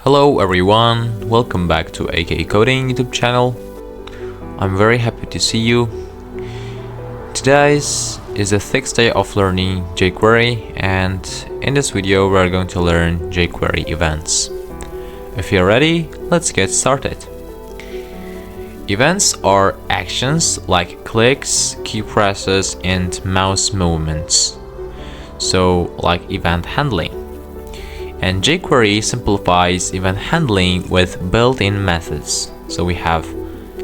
Hello everyone, welcome back to AK Coding YouTube channel. I'm very happy to see you. Today is the 6th day of learning jQuery, and in this video we are going to learn jQuery events. If you're ready, let's get started. Events are actions like clicks, key presses and mouse movements. So like event handling. And jQuery simplifies event handling with built-in methods. So we have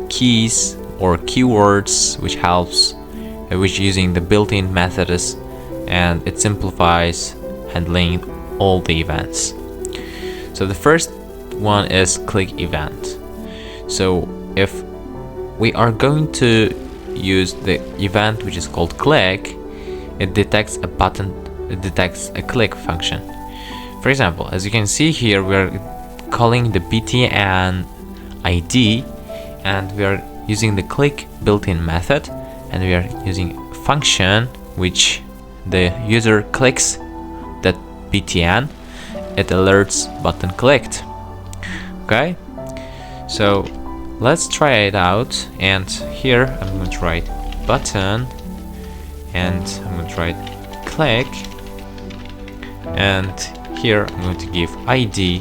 keys or keywords which using the built-in methods, and it simplifies handling all the events. So the first one is click event. So if we are going to use the event which is called click, it detects a button, it detects a click function. For example, as you can see here, we are calling the btn ID and we are using the click built-in method, and we are using a function which the user clicks that btn, it alerts button clicked. Okay, so let's try it out, and here I'm going to write button and I'm going to write click, and here I'm going to give ID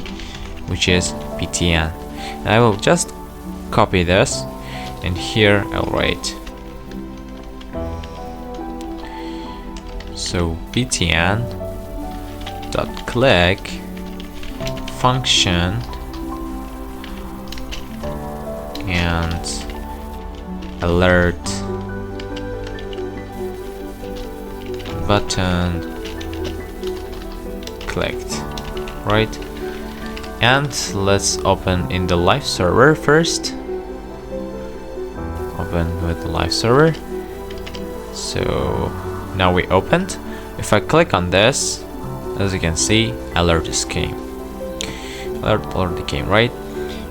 which is btn, and I will just copy this, and here I'll write so btn dot click function and alert button clicked, right? And let's open in the live server first. Open with the live server. So now we opened. If I click on this, as you can see, alert came. Alert already came, right?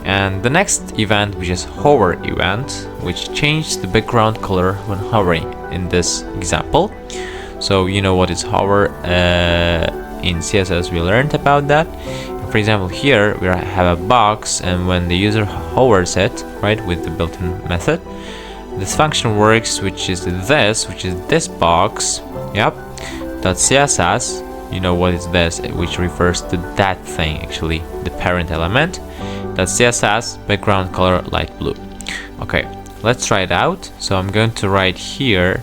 And the next event, which is hover event, which changed the background color when hovering in this example. So you know what is hover. In CSS we learned about that. For example, here we have a box, and when the user hovers it, right, with the built-in method, this function works, which is this box. Yep, .css. You know what is this, which refers to that thing, actually the parent element. .css background color light blue. Okay, let's try it out. So I'm going to write here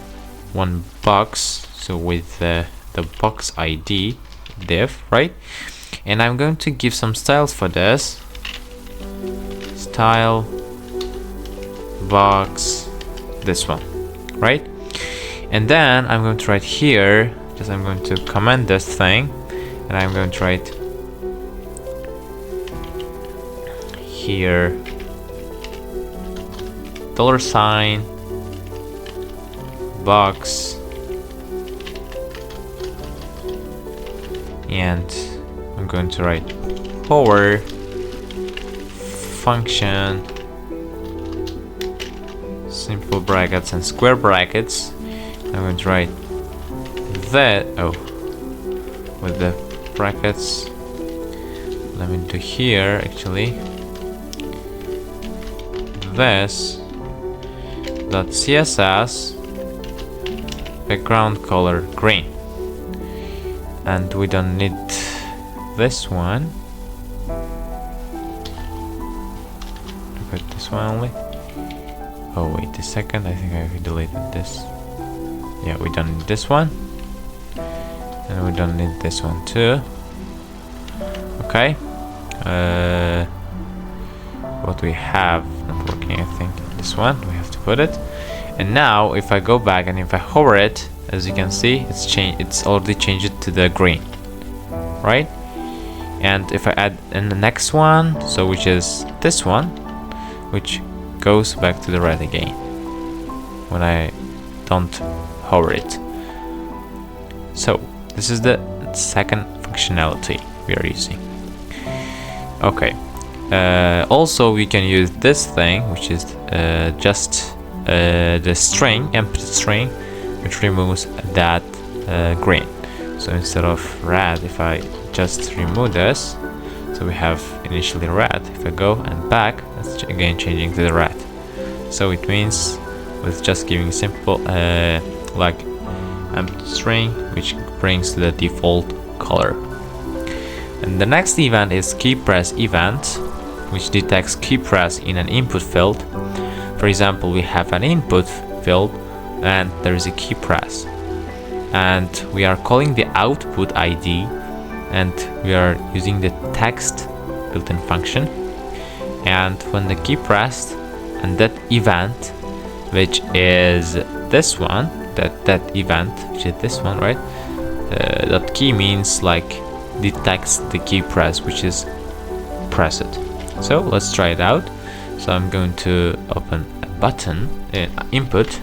one box, so with the box ID div, right? And I'm going to give some styles for this. Style box, this one, right? And then I'm going to write here, just I'm going to comment this thing, and I'm going to write here $sign box, and I'm going to write hover function, simple brackets and square brackets. I'm going to write that, with the brackets, let me do here actually this .css background color green, and we don't need this one. Look at this one only. Oh wait a second, I think I deleted this. Yeah, we don't need this one, and we don't need this one too. Okay, what we have not working, I think this one we have to put it. And now if I go back and if I hover it, as you can see, it's already changed it to the green, right? And if I add in the next one, so which is this one, which goes back to the red again when I don't hover it. So this is the second functionality we are using. Okay, also we can use this thing, which is just the string, empty string, which removes that green. So instead of red, if I just remove this, So we have initially red. If I go and back, it's again changing to the red. So it means with just giving simple like empty string, which brings to the default color. And the next event is keypress event, which detects keypress in an input field. For example, we have an input field and there is a keypress, and we are calling the output ID, and we are using the text built-in function. And when the key pressed, and that event, which is this one, that event, which is this one, right? That key means like detects the key press, which is press it. So let's try it out. So I'm going to open a button input,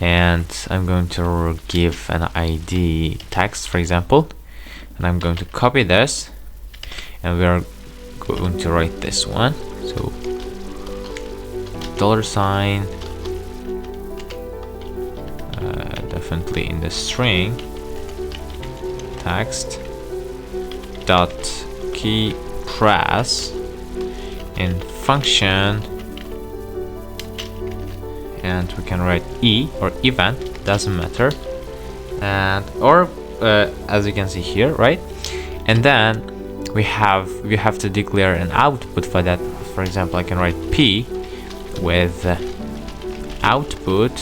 and I'm going to give an ID text, for example, and I'm going to copy this, and we are going to write this one. So $, definitely in the string text dot key press in function, and we can write E or event, doesn't matter, and or as you can see here, right? And then we have to declare an output for that. For example, I can write P with output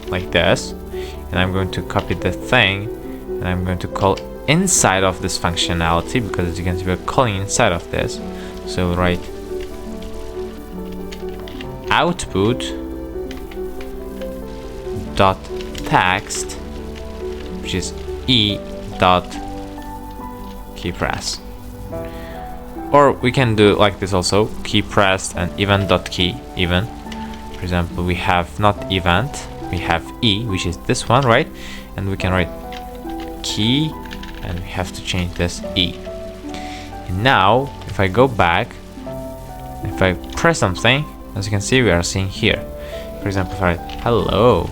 like this, and I'm going to copy the thing, and I'm going to call inside of this functionality, because as you can see, we're calling inside of this. So we'll write output dot text, which is E dot key press. Or we can do like this also, key pressed and event dot key even. For example, we have not event, we have E, which is this one, right? And we can write key, and we have to change this E. And now if I go back, if I press something, as you can see, we are seeing here. For example, if I write hello,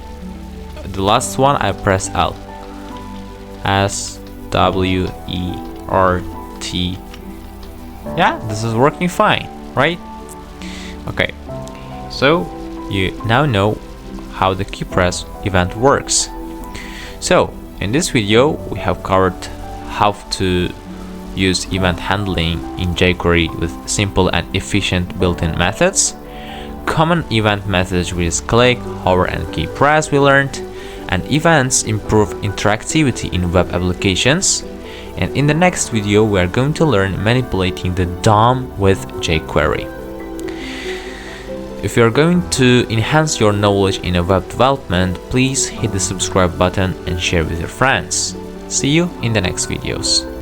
the last one I press L, SWERT. Yeah, this is working fine, right? Okay, so you now know how the keypress event works. So in this video we have covered how to use event handling in jQuery with simple and efficient built-in methods, common event methods which is click, hover and key press we learned, and events improve interactivity in web applications. And in the next video we are going to learn manipulating the DOM with jQuery. If you are going to enhance your knowledge in web development, please hit the subscribe button and share with your friends. See you in the next videos.